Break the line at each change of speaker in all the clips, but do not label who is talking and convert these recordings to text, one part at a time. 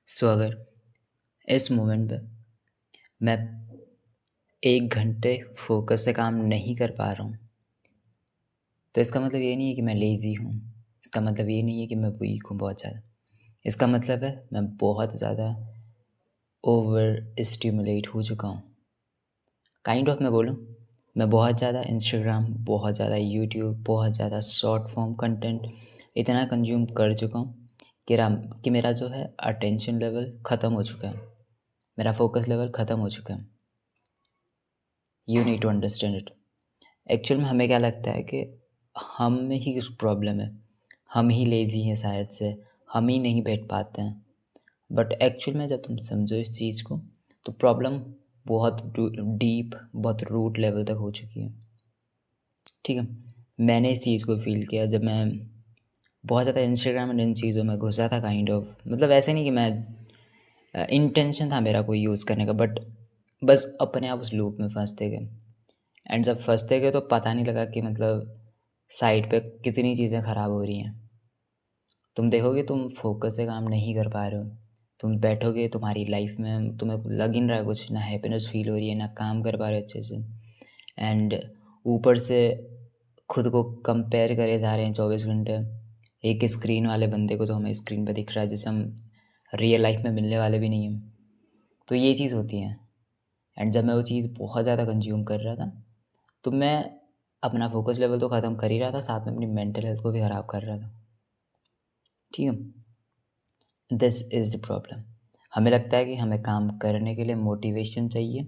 अगर इस मोमेंट पे मैं 1 घंटे फ़ोकस से काम नहीं कर पा रहा हूँ, तो इसका मतलब ये नहीं है कि मैं लेज़ी हूँ। इसका मतलब ये नहीं है कि मैं वीक हूँ बहुत ज़्यादा। इसका मतलब है मैं बहुत ज़्यादा ओवर स्टिमुलेट हो चुका हूँ। काइंड ऑफ मैं बोलूँ, मैं बहुत ज़्यादा इंस्टाग्राम, बहुत ज़्यादा यूट्यूब, बहुत ज़्यादा शॉर्ट फॉर्म कंटेंट इतना कंज़्यूम कर चुका हूँ कि मेरा जो है अटेंशन लेवल ख़त्म हो चुका है। मेरा फ़ोकस लेवल ख़त्म हो चुका है। You need to understand it. Actual में हमें क्या लगता है कि हम में ही कुछ प्रॉब्लम है, हम ही लेज़ी हैं शायद से, हम ही नहीं बैठ पाते हैं। बट एक्चुअल में जब तुम समझो इस चीज़ को, तो प्रॉब्लम बहुत डीप, बहुत रूट लेवल तक हो चुकी है। ठीक है? मैंने इस चीज़ को फ़ील किया जब मैं बहुत ज़्यादा इंस्टाग्राम एंड इन चीज़ों में घुसा था काइंड ऑफ। मतलब ऐसे नहीं कि मैं इंटेंशन था मेरा कोई यूज़ करने का, बट बस अपने आप उस लूप में फँसते गए। एंड जब फँसते गए तो पता नहीं लगा कि मतलब साइड पे कितनी चीज़ें ख़राब हो रही हैं। तुम देखोगे तुम फ़ोकस से काम नहीं कर पा रहे हो। तुम बैठोगे तुम्हारी लाइफ़ में तुम्हें लग ही नहीं रहा है कुछ, ना हैप्पीनेस फ़ील हो रही है, ना काम कर पा रहे हो अच्छे से। एंड ऊपर से खुद को कंपेयर करे जा रहे हैं 24 घंटे एक स्क्रीन वाले बंदे को जो हमें स्क्रीन पे दिख रहा है, जिसे हम रियल लाइफ़ में मिलने वाले भी नहीं हैं। तो ये चीज़ होती है। एंड जब मैं वो चीज़ बहुत ज़्यादा कंज़्यूम कर रहा था, तो मैं अपना फ़ोकस लेवल तो ख़त्म कर ही रहा था, साथ में अपनी मेंटल हेल्थ को भी ख़राब कर रहा था। ठीक है? This is the problem. हमें लगता है कि हमें काम करने के लिए मोटिवेशन चाहिए,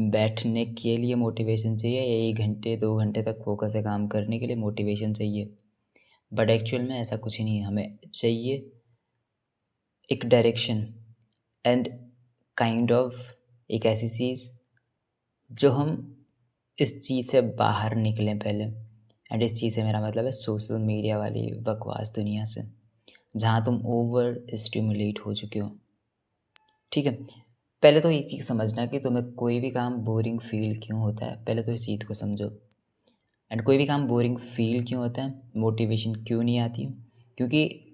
बैठने के लिए मोटिवेशन चाहिए या 1 घंटे, 2 घंटे तक फ़ोकस से काम करने के लिए मोटिवेशन चाहिए। बट एक्चुअल में ऐसा कुछ नहीं है, हमें चाहिए एक डायरेक्शन एंड काइंड ऑफ एक ऐसी चीज़ जो हम इस चीज़ से बाहर निकलें पहले। एंड इस चीज़ से मेरा मतलब है सोशल मीडिया वाली बकवास दुनिया से, जहाँ तुम ओवर स्टिमुलेट हो चुके हो। ठीक है? पहले तो एक चीज़ समझना कि तुम्हें कोई भी काम बोरिंग फ़ील क्यों होता है, पहले तो इस चीज़ को समझो। एंड कोई भी काम बोरिंग फ़ील क्यों होता है, मोटिवेशन क्यों नहीं आती? क्योंकि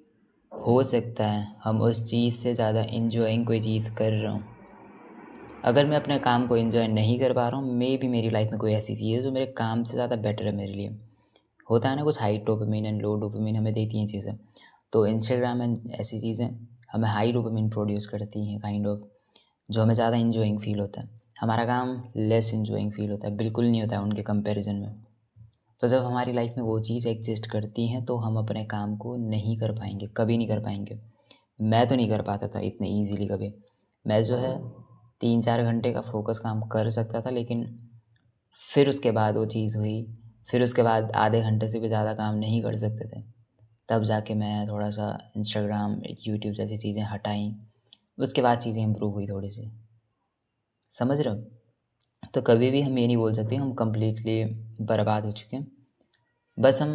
हो सकता है हम उस चीज़ से ज़्यादा एन्जॉयिंग कोई चीज़ कर रहा हूँ। अगर मैं अपने काम को एन्जॉय नहीं कर पा रहा हूँ, मेबी मेरी लाइफ़ में कोई ऐसी चीज़ है जो मेरे काम से ज़्यादा बेटर है मेरे लिए। होता है ना, कुछ high dopamine and low dopamine हमें देती हैं चीज़ें। तो इंस्टाग्राम एंड ऐसी चीज़ें हमें हाई डोपामाइन प्रोड्यूस करती हैं काइंड ऑफ, जो हमें ज़्यादा एन्जॉयिंग फ़ील होता है। हमारा काम लेस एन्जॉयिंग फ़ील होता है, बिल्कुल नहीं होता है उनके कंपैरिज़न में। तो जब हमारी लाइफ़ में वो चीज़ एग्ज़िस्ट करती हैं, तो हम अपने काम को नहीं कर पाएँगे, कभी नहीं कर पाएँगे। मैं तो नहीं कर पाता था इतने ईज़िली कभी। मैं जो है 3-4 घंटे का फ़ोकस काम कर सकता था, लेकिन फिर उसके बाद वो चीज़ हुई, फिर उसके बाद आधे घंटे से भी ज़्यादा काम नहीं कर सकते थे। तब जाके मैं थोड़ा-सा इंस्टाग्राम, यूट्यूब जैसी चीज़ें हटाई, उसके बाद चीज़ें इम्प्रूव हुई थोड़ी-सी। समझ रहे हो? तो कभी भी हम ये नहीं बोल सकते हम कंप्लीटली बर्बाद हो चुके हैं। बस हम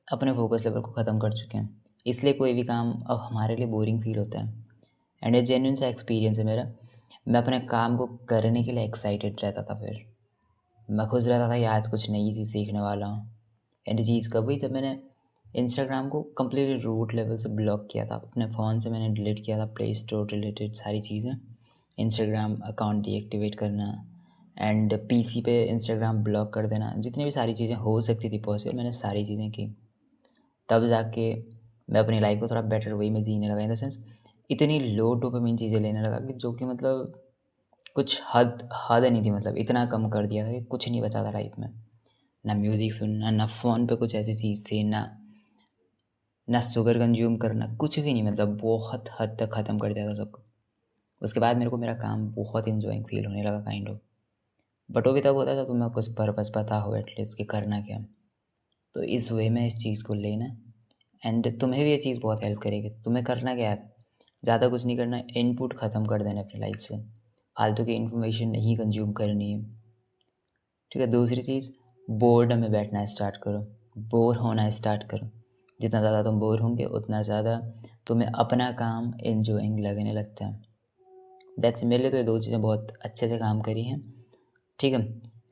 अपने फ़ोकस लेवल को ख़त्म कर चुके हैं। इसलिए कोई भी काम अब हमारे लिए बोरिंग फ़ील होता है। एंड ये जेन्युइन सा एक्सपीरियंस है मेरा। मैं अपने काम को करने के लिए एक्साइटेड रहता था फिर। मैं खुश रहता था कि आज कुछ नई चीज़ सीखने वाला हूँ। एंड ये चीज़ कब हुई, जब मैंने इंस्टाग्राम को कंप्लीटली रूट लेवल से ब्लॉक किया था। अपने फ़ोन से मैंने डिलीट किया था प्ले स्टोर रिलेटेड सारी चीज़ें। इंस्टाग्राम अकाउंट डीएक्टिवेट करना एंड पीसी पे इंस्टाग्राम ब्लॉक कर देना, जितनी भी सारी चीज़ें हो सकती थी पॉसिबल, मैंने सारी चीज़ें की। तब जाके मैं अपनी लाइफ़ को थोड़ा बेटर वे में जीने लगा, इन द सेंस इतनी लो डोपामाइन चीज़ें लेने लगा कि जो कि मतलब कुछ हद हद नहीं थी, मतलब इतना कम कर दिया था कि कुछ नहीं बचा था लाइफ़ में। ना म्यूज़िक सुनना, ना फ़ोन पे कुछ ऐसी चीज़ थी, ना शुगर कंज़्यूम करना, कुछ भी नहीं, मतलब बहुत हद तक ख़त्म कर दिया था सब कुछ। उसके बाद मेरे को मेरा काम बहुत एन्जॉयिंग फ़ील होने लगा काइंड ऑफ। बट वो भी तब होता था तुम्हें कुछ पर्पस पता हो एटलीस्ट कि करना क्या है। तो इस वे में इस चीज़ को लेना, एंड तुम्हें भी ये चीज़ बहुत हेल्प करेगी। तुम्हें करना क्या है? ज़्यादा कुछ नहीं करना है, इनपुट ख़त्म कर देना है अपनी लाइफ़ से। फालतू की इन्फॉर्मेशन नहीं कंज़्यूम करनी है। ठीक है? दूसरी चीज़, बोर्डम में बैठना स्टार्ट करो, बोर होना स्टार्ट करो। जितना ज़्यादा तुम बोर होंगे, उतना ज़्यादा तुम्हें अपना काम एन्जॉयिंग लगने लगता है। दैट्स, मेरे लिए तो ये 2 चीज़ें बहुत अच्छे से काम करी हैं। ठीक है?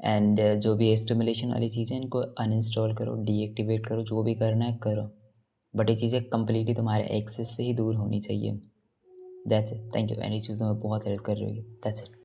एंड जो भी स्टिमुलेशन वाली चीज़ें हैं, इनको अनइंस्टॉल करो, डीएक्टिवेट करो, जो भी करना है करो। बट ये चीज़ें कंप्लीटली तुम्हारे एक्सेस से ही दूर होनी चाहिए। That's it. Thank you, and ये चीज़ में बहुत हेल्प कर रही होगी। That's it.